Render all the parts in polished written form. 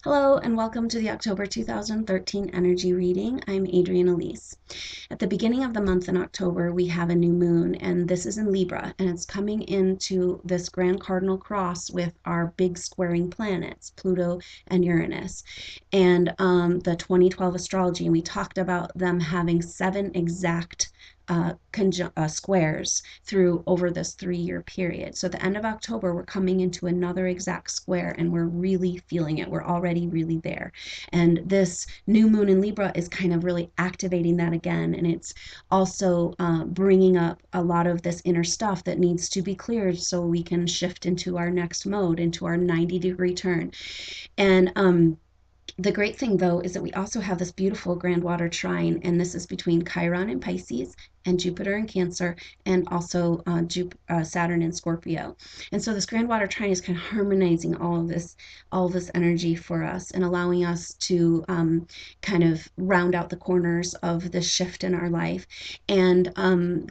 Hello and welcome to the October 2013 energy reading. I'm Adrienne Elise. At the beginning of the month in October, we have a new moon, and this is in Libra, and it's coming into this grand cardinal cross with our big squaring planets, Pluto and Uranus, and the 2012 astrology. And we talked about them having 7 exact squares through over this 3-year period. So at the end of October, we're coming into another exact square and we're really feeling it. We're already really there. And this new moon in Libra is kind of really activating that again. And it's also bringing up a lot of this inner stuff that needs to be cleared so we can shift into our next mode, into our 90-degree turn. And the great thing, though, is that we also have this beautiful grand water trine, and this is between Chiron in Pisces and Jupiter in Cancer, and also Saturn in Scorpio. And so this grand water trine is kind of harmonizing all of this energy for us and allowing us to kind of round out the corners of this shift in our life. And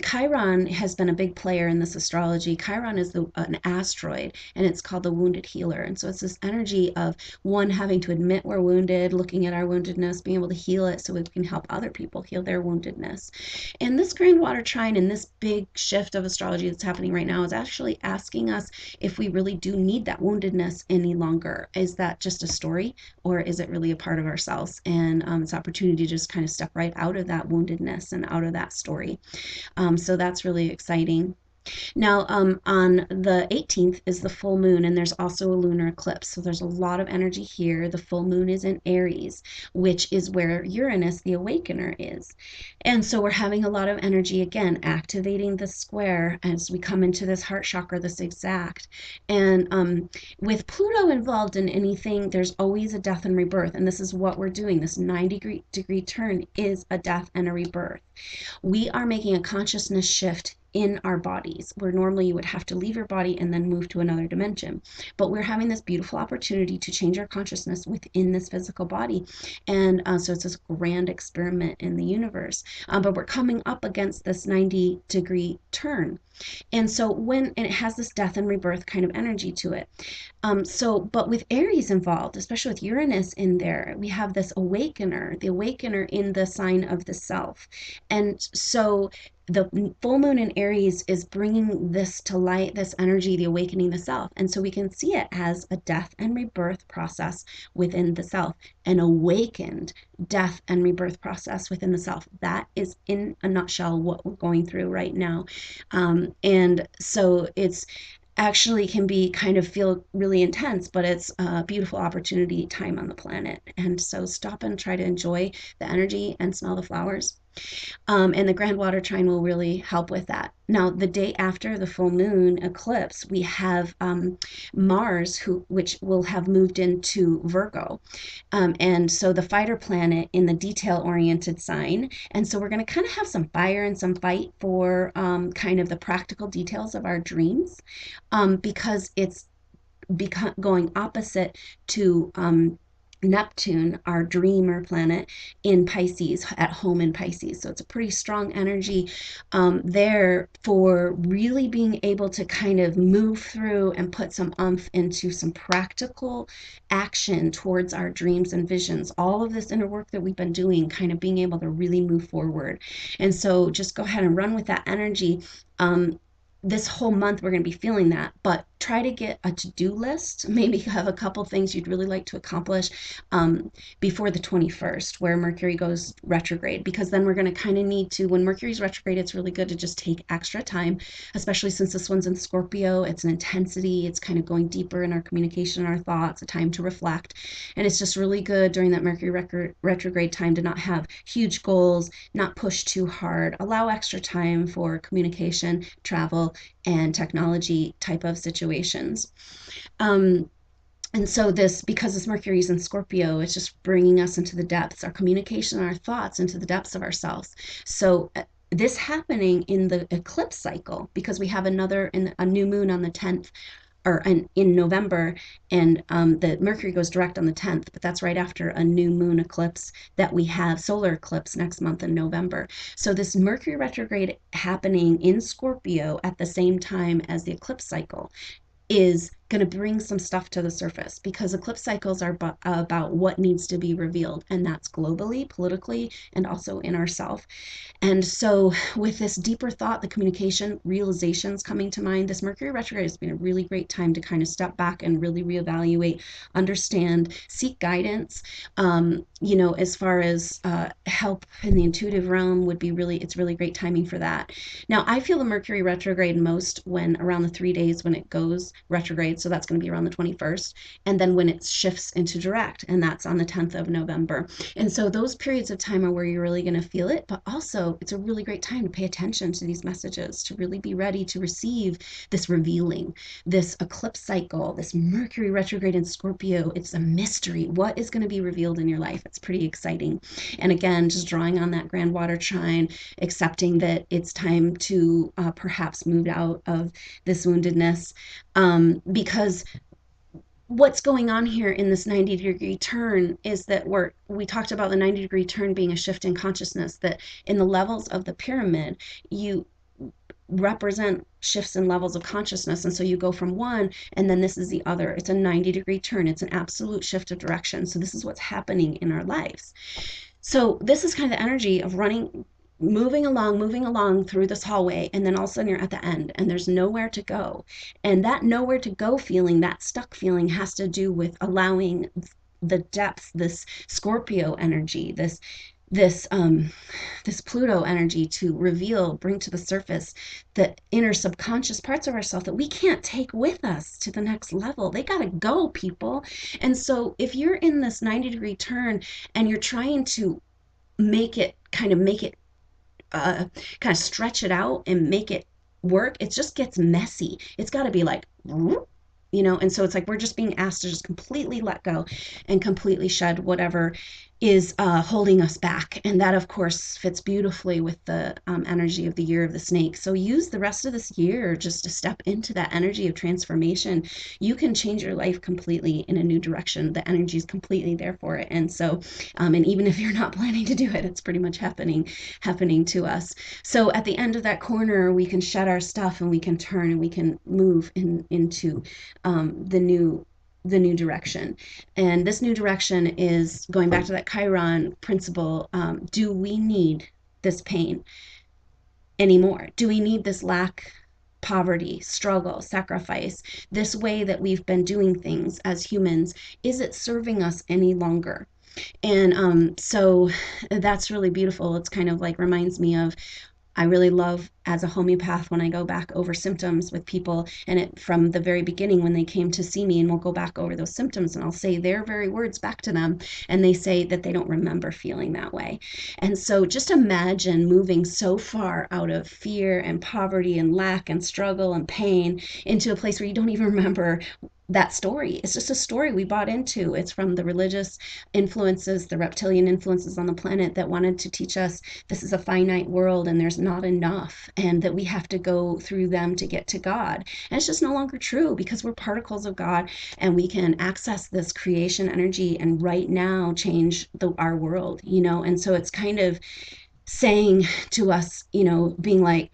Chiron has been a big player in this astrology. Chiron is an asteroid, and it's called the wounded healer. And so it's this energy of one, having to admit we're wounded, looking at our woundedness, being able to heal it so we can help other people heal their woundedness. And this grand water trine and this big shift of astrology that's happening right now is actually asking us if we really do need that woundedness any longer. Is that just a story, or is it really a part of ourselves? And it's an opportunity to just kind of step right out of that woundedness and out of that story. So that's really exciting. Now, on the 18th is the full moon, and there's also a lunar eclipse. So there's a lot of energy here. The full moon is in Aries, which is where Uranus, the awakener, is. And so we're having a lot of energy again, activating the square as we come into this heart chakra, this exact. And with Pluto involved in anything, there's always a death and rebirth. And this is what we're doing. This 90-degree turn is a death and a rebirth. We are making a consciousness shift in our bodies, where normally you would have to leave your body and then move to another dimension. But we're having this beautiful opportunity to change our consciousness within this physical body. And so it's this grand experiment in the universe. But we're coming up against this 90-degree turn. And so and it has this death and rebirth kind of energy to it. But with Aries involved, especially with Uranus in there, we have this awakener, the awakener in the sign of the self. And so the full moon in Aries is bringing this to light, this energy, the awakening the self. And so we can see it as a death and rebirth process within the self, an awakened death and rebirth process within the self. That is, in a nutshell, what we're going through right now. And so it's actually can be kind of feel really intense, but it's a beautiful opportunity time on the planet. And so stop and try to enjoy the energy and smell the flowers. And the grand water trine will really help with that. Now, the day after the full moon eclipse, we have Mars, which will have moved into Virgo. And so the fighter planet in the detail-oriented sign. And so we're going to kind of have some fire and some fight for kind of the practical details of our dreams, because it's going opposite to Neptune, our dreamer planet, in Pisces, at home in Pisces. So it's a pretty strong energy there for really being able to kind of move through and put some oomph into some practical action towards our dreams and visions. All of this inner work that we've been doing, kind of being able to really move forward. And so just go ahead and run with that energy. This whole month we're going to be feeling that, but try to get a to-do list. Maybe have a couple things you'd really like to accomplish before the 21st, where Mercury goes retrograde, because then we're going to kind of need to, when Mercury's retrograde, it's really good to just take extra time, especially since this one's in Scorpio. It's an intensity, it's kind of going deeper in our communication, our thoughts, a time to reflect. And it's just really good during that Mercury retrograde time to not have huge goals, not push too hard, allow extra time for communication, travel, and technology type of situations. And so because this Mercury is in Scorpio, it's just bringing us into the depths, our communication, our thoughts into the depths of ourselves. So this happening in the eclipse cycle, because we have a new moon on the 10th, or in November, and the Mercury goes direct on the 10th, but that's right after a new moon eclipse that we have, solar eclipse, next month in November. So this Mercury retrograde happening in Scorpio at the same time as the eclipse cycle is going to bring some stuff to the surface, because eclipse cycles are about what needs to be revealed, and that's globally, politically, and also in ourself. And so, with this deeper thought, the communication, realizations coming to mind, this Mercury retrograde has been a really great time to kind of step back and really reevaluate, understand, seek guidance. As far as help in the intuitive realm would be it's really great timing for that. Now, I feel the Mercury retrograde most when around the 3 days when it goes retrograde. So that's going to be around the 21st. And then when it shifts into direct, and that's on the 10th of November. And so those periods of time are where you're really going to feel it, but also it's a really great time to pay attention to these messages, to really be ready to receive this revealing, this eclipse cycle, this Mercury retrograde in Scorpio. It's a mystery. What is going to be revealed in your life? It's pretty exciting. And again, just drawing on that grand water trine, accepting that it's time to perhaps move out of this woundedness, because what's going on here in this 90-degree turn is that we talked about the 90-degree turn being a shift in consciousness, that in the levels of the pyramid, you represent shifts in levels of consciousness. And so you go from one, and then this is the other. It's a 90-degree turn. It's an absolute shift of direction. So this is what's happening in our lives. So this is kind of the energy of moving along through this hallway, and then all of a sudden you're at the end and there's nowhere to go. And that nowhere to go feeling, that stuck feeling, has to do with allowing the depth, this Scorpio energy, this Pluto energy to reveal, bring to the surface the inner subconscious parts of ourselves that we can't take with us to the next level. They gotta go, people. And so if you're in this 90-degree turn and you're trying to make it kind of stretch it out and make it work, it just gets messy. It's got to be like, and so it's like we're just being asked to just completely let go and completely shed whatever is holding us back. And that, of course, fits beautifully with the energy of the year of the snake. So use the rest of this year just to step into that energy of transformation. You can change your life completely in a new direction. The energy is completely there for it. And so, and even if you're not planning to do it, it's pretty much happening to us. So at the end of that corner, we can shed our stuff and we can turn and we can move into the new direction. And this new direction is going back to that chiron principle. Do we need this pain anymore? Do we need this lack, poverty, struggle, sacrifice, this way that we've been doing things as humans? Is it serving us any longer? And so that's really beautiful. It's kind of like reminds me of, I really love as a homeopath when I go back over symptoms with people, and it from the very beginning when they came to see me, and we'll go back over those symptoms and I'll say their very words back to them, and they say that they don't remember feeling that way. And so just imagine moving so far out of fear and poverty and lack and struggle and pain into a place where you don't even remember that story. It's just a story we bought into. It's from the religious influences, the reptilian influences on the planet that wanted to teach us this is a finite world and there's not enough, and that we have to go through them to get to God. And it's just no longer true, because we're particles of God and we can access this creation energy and right now change our world, And so it's kind of saying to us, being like,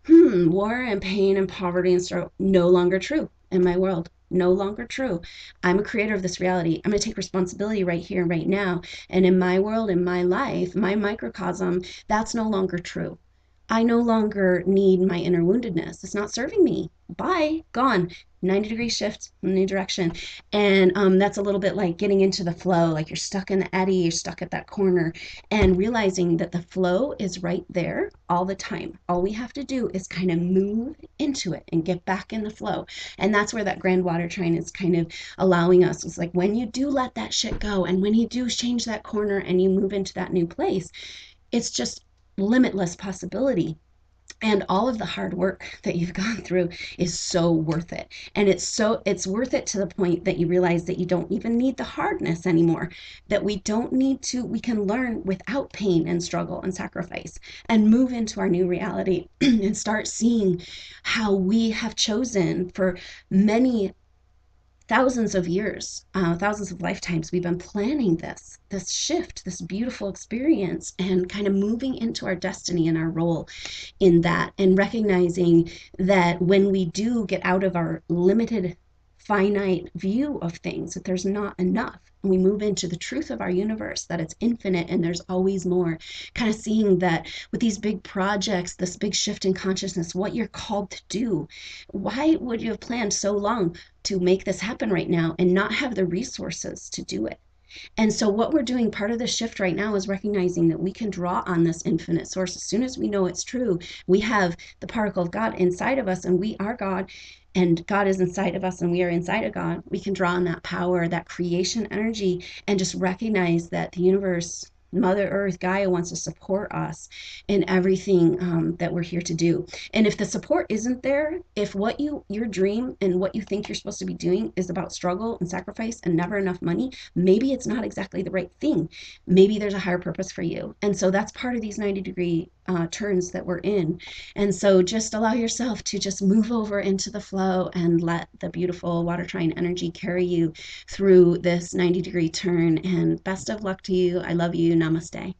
war and pain and poverty and struggle, no longer true in my world. No longer true. I'm a creator of this reality. I'm going to take responsibility right here, right now. And in my world, in my life, my microcosm, that's no longer true. I no longer need my inner woundedness. It's not serving me. Bye, gone. 90-degree shift, new direction. And that's a little bit like getting into the flow, like you're stuck in the eddy, you're stuck at that corner, and realizing that the flow is right there all the time. All we have to do is kind of move into it and get back in the flow. And that's where that grand water trine is kind of allowing us. It's like when you do let that shit go, and when you do change that corner and you move into that new place, it's just limitless possibility. And all of the hard work that you've gone through is so worth it. And it's worth it to the point that you realize that you don't even need the hardness anymore, that we can learn without pain and struggle and sacrifice, and move into our new reality and start seeing how we have chosen for many thousands of years, thousands of lifetimes, we've been planning this shift, this beautiful experience, and kind of moving into our destiny and our role in that, and recognizing that when we do get out of our limited finite view of things, that there's not enough. And we move into the truth of our universe, that it's infinite and there's always more. Kind of seeing that with these big projects, this big shift in consciousness, what you're called to do. Why would you have planned so long to make this happen right now and not have the resources to do it? And so, what we're doing, part of the shift right now, is recognizing that we can draw on this infinite source. As soon as we know it's true, we have the particle of God inside of us, and we are God, and God is inside of us, and we are inside of God. We can draw on that power, that creation energy, and just recognize that the universe, Mother Earth, Gaia, wants to support us in everything that we're here to do. And if the support isn't there, if what your dream and what you think you're supposed to be doing is about struggle and sacrifice and never enough money, maybe it's not exactly the right thing. Maybe there's a higher purpose for you. And so that's part of these 90-degree turns that we're in. And so just allow yourself to just move over into the flow and let the beautiful water trine energy carry you through this 90-degree turn. And best of luck to you. I love you. Namaste.